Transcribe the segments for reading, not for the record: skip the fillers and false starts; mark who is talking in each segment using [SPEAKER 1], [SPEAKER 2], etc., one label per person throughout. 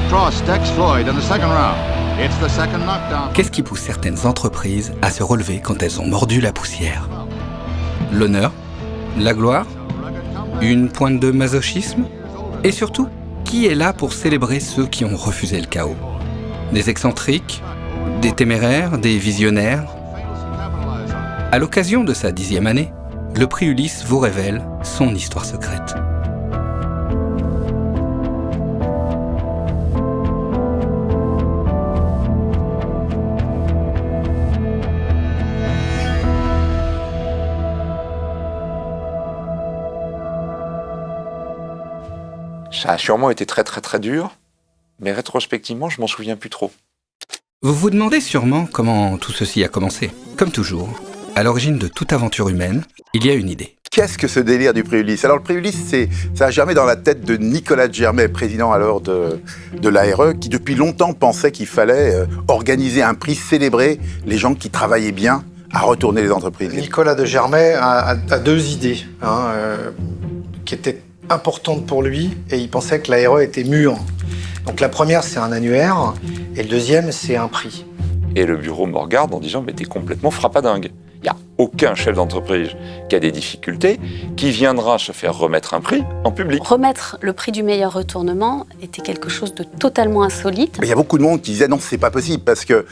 [SPEAKER 1] Frost decks Floyd in the second round. It's the second knockdown.
[SPEAKER 2] Qu'est-ce qui pousse certaines entreprises à se relever quand elles ont mordu la poussière? L'honneur? La gloire? Une pointe de masochisme? Et surtout, qui est là pour célébrer ceux qui ont refusé le chaos? Des excentriques? Des téméraires? Des visionnaires? À l'occasion de sa 10e année, le prix Ulysse vous révèle son histoire secrète.
[SPEAKER 3] Ça a sûrement été très très très dur, mais rétrospectivement, je m'en souviens plus trop.
[SPEAKER 2] Vous vous demandez sûrement comment tout ceci a commencé. Comme toujours, à l'origine de toute aventure humaine, il y a une idée.
[SPEAKER 4] Qu'est-ce que ce délire du prix Ulysse? Alors le prix Ulysse, ça a germé dans la tête de Nicolas Germet, président alors de l'ARE, qui depuis longtemps pensait qu'il fallait organiser un prix, célébrer les gens qui travaillaient bien à retourner les entreprises.
[SPEAKER 5] Nicolas de Germet a deux idées qui étaient importante pour lui et il pensait que l'ARE était mûre. Donc la première, c'est un annuaire et le deuxième, c'est un prix.
[SPEAKER 3] Et le bureau me regarde en disant « mais t'es complètement frappadingue. Il n'y a aucun chef d'entreprise qui a des difficultés qui viendra se faire remettre un prix en public. »
[SPEAKER 6] Remettre le prix du meilleur retournement était quelque chose de totalement insolite.
[SPEAKER 4] Il y a beaucoup de monde qui disait non, c'est pas possible parce que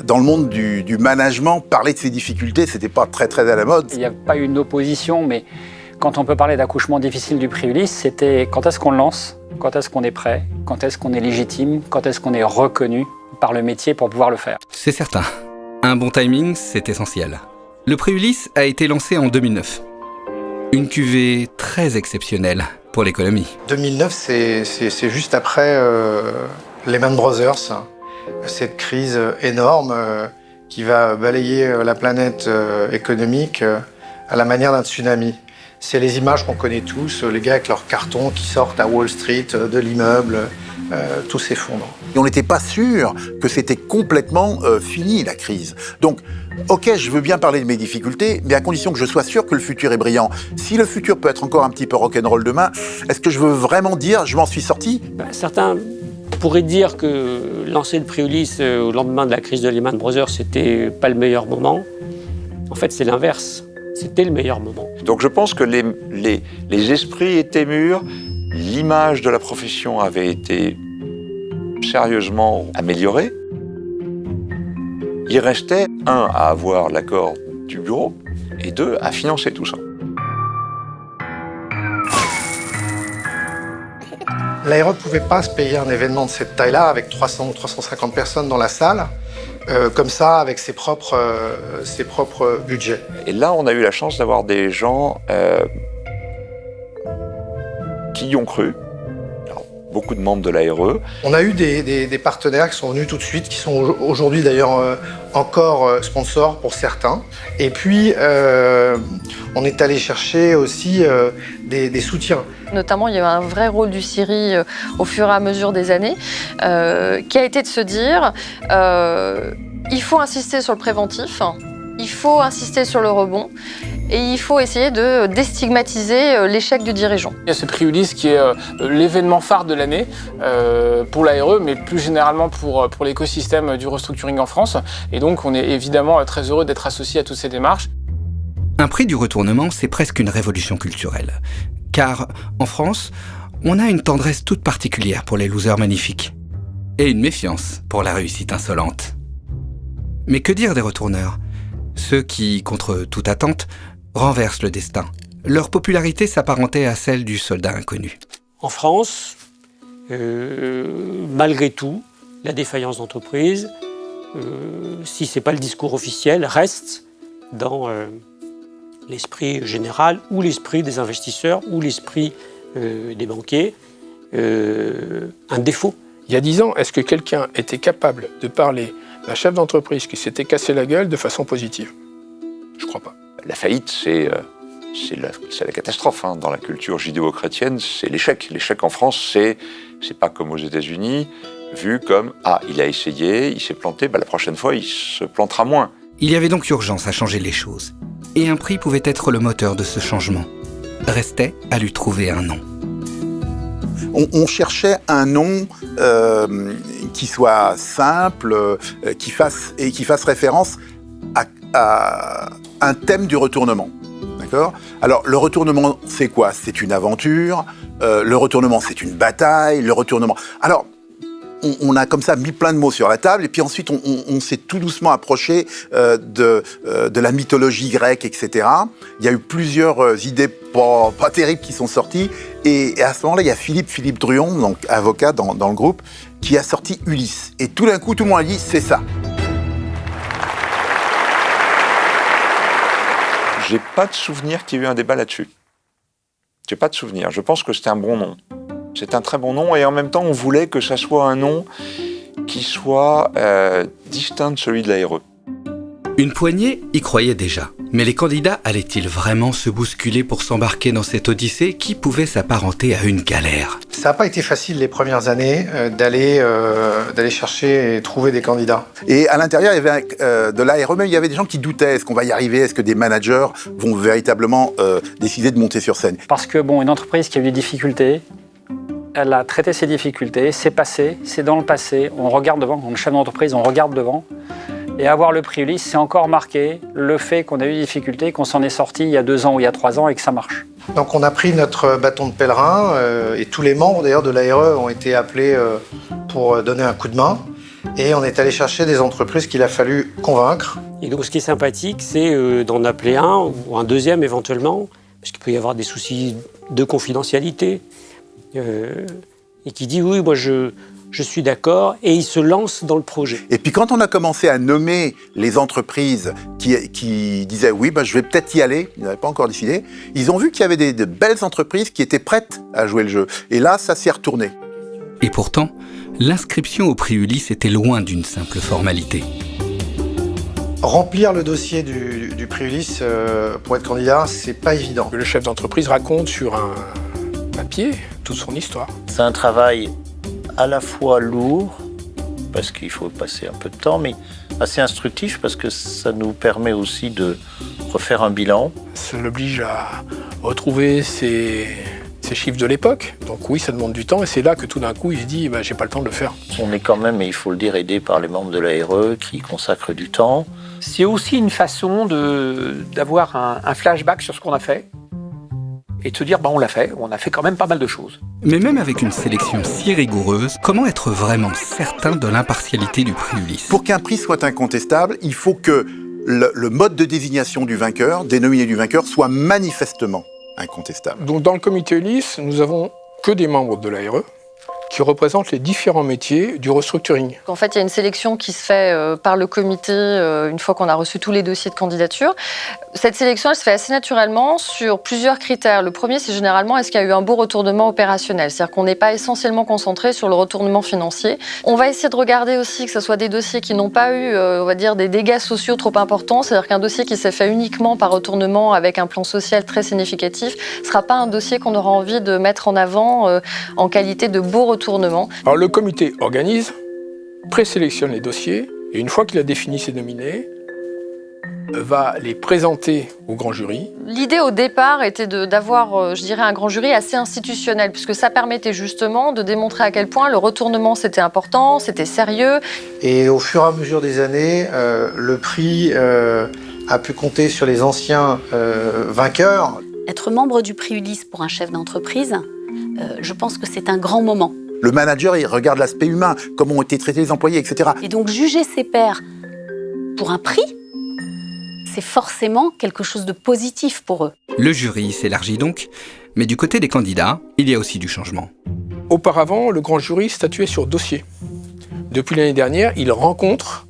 [SPEAKER 4] dans le monde du management, parler de ses difficultés, c'était pas très très à la mode.
[SPEAKER 7] Il n'y a pas eu une opposition, mais quand on peut parler d'accouchement difficile du prix Ulysse, c'était quand est-ce qu'on le lance, quand est-ce qu'on est prêt, quand est-ce qu'on est légitime, quand est-ce qu'on est reconnu par le métier pour pouvoir le faire.
[SPEAKER 2] C'est certain. Un bon timing, c'est essentiel. Le prix Ulysse a été lancé en 2009. Une cuvée très exceptionnelle pour l'économie.
[SPEAKER 5] 2009, c'est juste après Lehman Brothers, cette crise énorme qui va balayer la planète économique à la manière d'un tsunami. C'est les images qu'on connaît tous, les gars avec leurs cartons qui sortent à Wall Street de l'immeuble, tout s'effondre.
[SPEAKER 4] Et on n'était pas sûr que c'était complètement fini, la crise. Donc, ok, je veux bien parler de mes difficultés, mais à condition que je sois sûr que le futur est brillant. Si le futur peut être encore un petit peu rock'n'roll demain, est-ce que je veux vraiment dire je m'en suis sorti?
[SPEAKER 8] Certains pourraient dire que lancer le prix Ulysse au lendemain de la crise de Lehman Brothers, c'était pas le meilleur moment. En fait, c'est l'inverse. C'était le meilleur moment.
[SPEAKER 3] Donc je pense que les esprits étaient mûrs, l'image de la profession avait été sérieusement améliorée. Il restait, un, à avoir l'accord du bureau, et deux, à financer tout ça.
[SPEAKER 5] L'ARE ne pouvait pas se payer un événement de cette taille-là avec 300 ou 350 personnes dans la salle, comme ça, avec ses propres budgets.
[SPEAKER 3] Et là, on a eu la chance d'avoir des gens qui y ont cru. Alors, beaucoup de membres de l'ARE.
[SPEAKER 5] On a eu des partenaires qui sont venus tout de suite, qui sont aujourd'hui d'ailleurs encore sponsors pour certains. Et puis, on est allé chercher aussi des soutiens.
[SPEAKER 9] Notamment, il y a eu un vrai rôle du CIRI au fur et à mesure des années, qui a été de se dire il faut insister sur le préventif, il faut insister sur le rebond, et il faut essayer de déstigmatiser l'échec du dirigeant.
[SPEAKER 10] Il y a ce prix Ulysse qui est l'événement phare de l'année pour l'ARE, mais plus généralement pour l'écosystème du restructuring en France. Et donc, on est évidemment très heureux d'être associé à toutes ces démarches.
[SPEAKER 2] Un prix du retournement, c'est presque une révolution culturelle. Car, en France, on a une tendresse toute particulière pour les losers magnifiques. Et une méfiance pour la réussite insolente. Mais que dire des retourneurs? Ceux qui, contre toute attente, renversent le destin. Leur popularité s'apparentait à celle du soldat inconnu.
[SPEAKER 8] En France, malgré tout, la défaillance d'entreprise, si ce n'est pas le discours officiel, reste dans l'esprit général ou l'esprit des investisseurs ou l'esprit des banquiers un défaut.
[SPEAKER 10] Il y a 10 ans, est-ce que quelqu'un était capable de parler d'un chef d'entreprise qui s'était cassé la gueule de façon positive? Je ne crois pas.
[SPEAKER 3] La faillite, c'est la catastrophe. Dans la culture judéo-chrétienne, c'est l'échec. L'échec en France, c'est pas comme aux États-Unis, vu comme « Ah, il a essayé, il s'est planté, la prochaine fois, il se plantera moins ».
[SPEAKER 2] Il y avait donc urgence à changer les choses. Et un prix pouvait être le moteur de ce changement. Restait à lui trouver un nom.
[SPEAKER 4] On cherchait un nom qui soit simple, qui fasse référence à un thème du retournement. D'accord ? Alors, le retournement, c'est quoi ? C'est une aventure. Le retournement, c'est une bataille. Le retournement... Alors, on a comme ça mis plein de mots sur la table, et puis ensuite, on s'est tout doucement approché de la mythologie grecque, etc. Il y a eu plusieurs idées pas terribles qui sont sorties, et à ce moment-là, il y a Philippe Druon, donc avocat dans le groupe, qui a sorti Ulysse. Et tout d'un coup, tout le monde a dit, c'est ça.
[SPEAKER 3] J'ai pas de souvenir qu'il y ait eu un débat là-dessus. J'ai pas de souvenir. Je pense que c'était un bon nom. C'est un très bon nom, et en même temps, on voulait que ça soit un nom qui soit distinct de celui de la RE.
[SPEAKER 2] Une poignée y croyait déjà. Mais les candidats allaient-ils vraiment se bousculer pour s'embarquer dans cette odyssée qui pouvait s'apparenter à une galère ?
[SPEAKER 5] Ça n'a pas été facile les premières années d'aller chercher et trouver des candidats.
[SPEAKER 4] Et à l'intérieur, il y avait de l'ARE, mais il y avait des gens qui doutaient. Est-ce qu'on va y arriver ? Est-ce que des managers vont véritablement décider de monter sur scène ?
[SPEAKER 7] Parce que, une entreprise qui a eu des difficultés, elle a traité ses difficultés, c'est passé, c'est dans le passé, on regarde devant, on est chef d'entreprise, on regarde devant. Et avoir le prix Ulysse, c'est encore marqué le fait qu'on a eu des difficultés, qu'on s'en est sorti il y a 2 ans ou il y a 3 ans et que ça marche.
[SPEAKER 5] Donc on a pris notre bâton de pèlerin, et tous les membres d'ailleurs de l'ARE ont été appelés pour donner un coup de main. Et on est allé chercher des entreprises qu'il a fallu convaincre.
[SPEAKER 8] Et donc ce qui est sympathique, c'est d'en appeler un ou un deuxième éventuellement, parce qu'il peut y avoir des soucis de confidentialité, et qui dit oui, moi je suis d'accord, et il se lance dans le projet.
[SPEAKER 4] Et puis quand on a commencé à nommer les entreprises qui disaient oui, je vais peut-être y aller, ils n'avaient pas encore décidé, ils ont vu qu'il y avait de belles entreprises qui étaient prêtes à jouer le jeu. Et là, ça s'est retourné.
[SPEAKER 2] Et pourtant, l'inscription au prix Ulysse était loin d'une simple formalité.
[SPEAKER 5] Remplir le dossier du prix Ulysse pour être candidat, c'est pas évident.
[SPEAKER 10] Le chef d'entreprise raconte sur un papier toute son histoire.
[SPEAKER 11] C'est un travail à la fois lourd, parce qu'il faut passer un peu de temps, mais assez instructif, parce que ça nous permet aussi de refaire un bilan.
[SPEAKER 10] Ça l'oblige à retrouver ses chiffres de l'époque. Donc oui, ça demande du temps, et c'est là que tout d'un coup, il se dit j'ai pas le temps de le faire.
[SPEAKER 11] On est quand même, et il faut le dire, aidé par les membres de l'ARE qui consacrent du temps.
[SPEAKER 12] C'est aussi une façon d'avoir un flashback sur ce qu'on a fait, et de se dire, on l'a fait, on a fait quand même pas mal de choses.
[SPEAKER 2] Mais même avec une sélection si rigoureuse, comment être vraiment certain de l'impartialité du prix Ulysse ?
[SPEAKER 4] Pour qu'un prix soit incontestable, il faut que le mode de désignation du vainqueur, dénominé du vainqueur, soit manifestement incontestable.
[SPEAKER 10] Donc dans le comité Ulysse, nous avons que des membres de l'ARE qui représentent les différents métiers du restructuring.
[SPEAKER 9] En fait, il y a une sélection qui se fait par le comité une fois qu'on a reçu tous les dossiers de candidature. Cette sélection, elle se fait assez naturellement sur plusieurs critères. Le premier, c'est généralement est-ce qu'il y a eu un beau retournement opérationnel, c'est-à-dire qu'on n'est pas essentiellement concentré sur le retournement financier. On va essayer de regarder aussi que ce soit des dossiers qui n'ont pas eu, on va dire, des dégâts sociaux trop importants, c'est-à-dire qu'un dossier qui s'est fait uniquement par retournement avec un plan social très significatif ne sera pas un dossier qu'on aura envie de mettre en avant en qualité de beau retournement.
[SPEAKER 10] Alors le comité organise, présélectionne les dossiers, et une fois qu'il a défini ses nominés, va les présenter au grand jury.
[SPEAKER 9] L'idée au départ était d'avoir, je dirais, un grand jury assez institutionnel, puisque ça permettait justement de démontrer à quel point le retournement c'était important, c'était sérieux.
[SPEAKER 5] Et au fur et à mesure des années, le prix a pu compter sur les anciens vainqueurs.
[SPEAKER 6] Être membre du prix Ulysse pour un chef d'entreprise, je pense que c'est un grand moment.
[SPEAKER 4] Le manager, il regarde l'aspect humain, comment ont été traités les employés, etc.
[SPEAKER 6] Et donc juger ses pairs pour un prix, c'est forcément quelque chose de positif pour eux.
[SPEAKER 2] Le jury s'élargit donc, mais du côté des candidats, il y a aussi du changement.
[SPEAKER 10] Auparavant, le grand jury statuait sur dossier. Depuis l'année dernière, il rencontre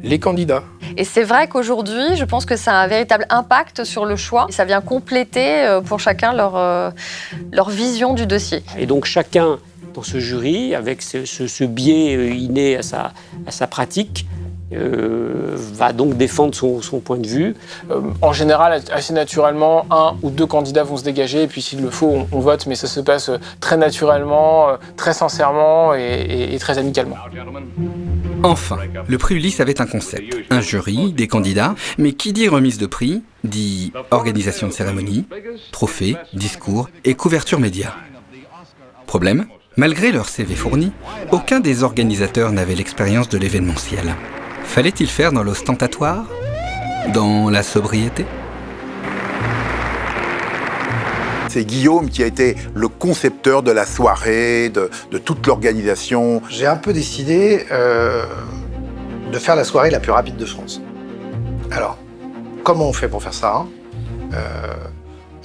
[SPEAKER 10] les candidats.
[SPEAKER 9] Et c'est vrai qu'aujourd'hui, je pense que ça a un véritable impact sur le choix. Ça vient compléter pour chacun leur vision du dossier.
[SPEAKER 8] Et donc chacun dans ce jury, avec ce biais inné à sa pratique, va donc défendre son point de vue.
[SPEAKER 10] En général, assez naturellement, 1 ou 2 candidats vont se dégager, et puis s'il le faut, on vote, mais ça se passe très naturellement, très sincèrement et très amicalement.
[SPEAKER 2] Enfin, le prix Ulysse avait un concept, un jury, des candidats, mais qui dit remise de prix, dit organisation de cérémonie, trophée, discours et couverture média. Problème, malgré leur CV fourni, aucun des organisateurs n'avait l'expérience de l'événementiel. Fallait-il faire dans l'ostentatoire ? Dans la sobriété ?
[SPEAKER 4] C'est Guillaume qui a été le concepteur de la soirée, de toute l'organisation.
[SPEAKER 5] J'ai un peu décidé de faire la soirée la plus rapide de France. Alors, comment on fait pour faire ça ?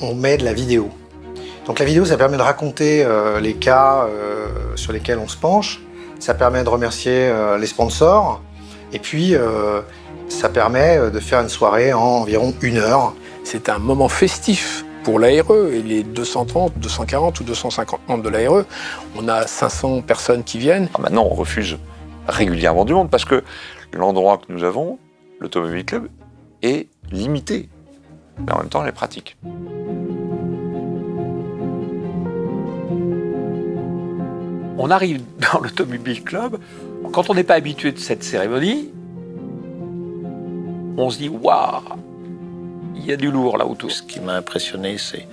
[SPEAKER 5] On met de la vidéo. Donc la vidéo, ça permet de raconter les cas sur lesquels on se penche. Ça permet de remercier les sponsors. Et puis, ça permet de faire une soirée en environ 1 heure.
[SPEAKER 12] C'est un moment festif pour l'ARE et les 230, 240 ou 250 membres de l'ARE. On a 500 personnes qui viennent.
[SPEAKER 3] Maintenant, on refuse régulièrement du monde parce que l'endroit que nous avons, l'Automobile Club, est limité. Mais en même temps, elle est pratique.
[SPEAKER 12] On arrive dans l'Automobile Club. Quand on n'est pas habitué de cette cérémonie, on se dit « Waouh, il y a du lourd là autour ».
[SPEAKER 11] Ce qui m'a impressionné, c'est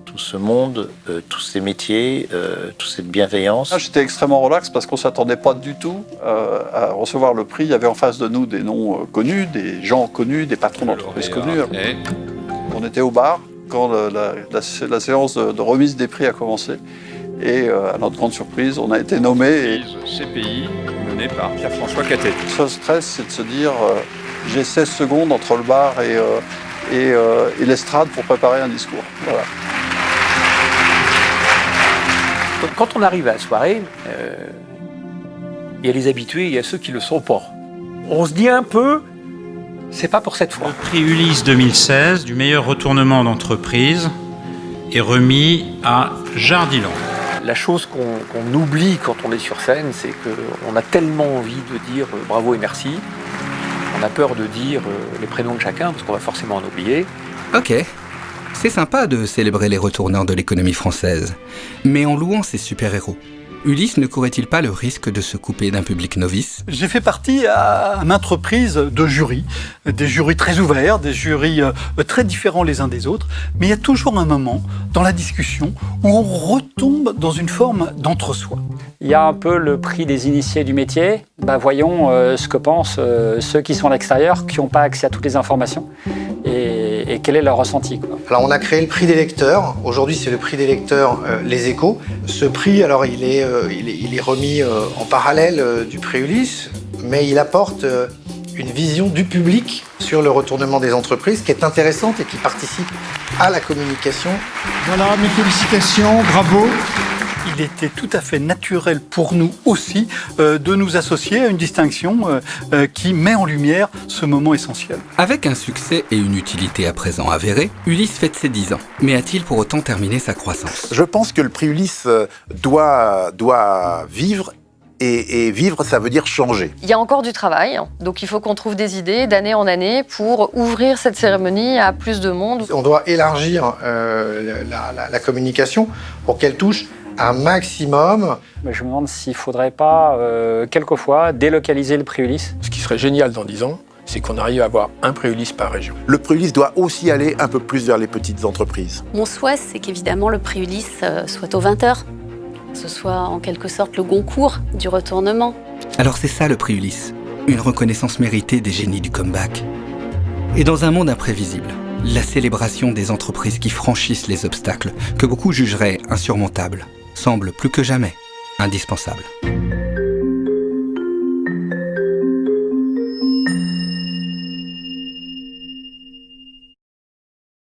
[SPEAKER 11] tout ce monde, tous ces métiers, toute cette bienveillance.
[SPEAKER 13] J'étais extrêmement relax parce qu'on ne s'attendait pas du tout à recevoir le prix. Il y avait en face de nous des noms connus, des gens connus, des patrons d'entreprises connus. On était au bar quand la séance de remise des prix a commencé. Et à notre grande surprise, on a été nommé.
[SPEAKER 14] CPI, mené par Pierre-François Cattet.
[SPEAKER 13] Le seul stress, c'est de se dire j'ai 16 secondes entre le bar et l'estrade pour préparer un discours. Voilà.
[SPEAKER 12] Quand on arrive à la soirée, il y a les habitués, il y a ceux qui ne le sont pas. On se dit un peu, c'est pas pour cette fois.
[SPEAKER 14] Le prix Ulysse 2016 du meilleur retournement d'entreprise est remis à Jardiland.
[SPEAKER 12] La chose qu'on oublie quand on est sur scène, c'est qu'on a tellement envie de dire bravo et merci. On a peur de dire les prénoms de chacun, parce qu'on va forcément en oublier.
[SPEAKER 2] Ok, c'est sympa de célébrer les retourneurs de l'économie française. Mais en louant ces super-héros, Ulysse ne courait-il pas le risque de se couper d'un public novice ?
[SPEAKER 15] J'ai fait partie à maintes reprises de jurys, des jurys très ouverts, des jurys très différents les uns des autres, mais il y a toujours un moment dans la discussion où on retombe dans une forme d'entre-soi.
[SPEAKER 7] Il y a un peu le prix des initiés du métier. Voyons ce que pensent ceux qui sont à l'extérieur, qui n'ont pas accès à toutes les informations, et quel est leur ressenti, quoi.
[SPEAKER 5] Alors on a créé le prix des lecteurs. Aujourd'hui, c'est le prix des lecteurs Les Échos. Ce prix, alors il est remis en parallèle du prix Ulysse, mais il apporte une vision du public sur le retournement des entreprises qui est intéressante et qui participe à la communication.
[SPEAKER 15] Voilà, mes félicitations, bravo. Il était tout à fait naturel pour nous aussi de nous associer à une distinction qui met en lumière ce moment essentiel.
[SPEAKER 2] Avec un succès et une utilité à présent avérée, Ulysse fête ses 10 ans. Mais a-t-il pour autant terminé sa croissance ?
[SPEAKER 4] Je pense que le prix Ulysse doit vivre. Et vivre, ça veut dire changer.
[SPEAKER 9] Il y a encore du travail, donc il faut qu'on trouve des idées d'année en année pour ouvrir cette cérémonie à plus de monde.
[SPEAKER 5] On doit élargir la communication pour qu'elle touche un maximum.
[SPEAKER 7] Je me demande s'il ne faudrait pas, quelquefois, délocaliser le prix Ulysse.
[SPEAKER 12] Ce qui serait génial dans 10 ans, c'est qu'on arrive à avoir un prix Ulysse par région.
[SPEAKER 4] Le prix Ulysse doit aussi aller un peu plus vers les petites entreprises.
[SPEAKER 6] Mon souhait, c'est qu'évidemment le prix Ulysse soit aux 20h. Ce soit en quelque sorte le Goncourt du retournement.
[SPEAKER 2] Alors c'est ça le prix Ulysse, une reconnaissance méritée des génies du comeback. Et dans un monde imprévisible, la célébration des entreprises qui franchissent les obstacles que beaucoup jugeraient insurmontables semble plus que jamais indispensable.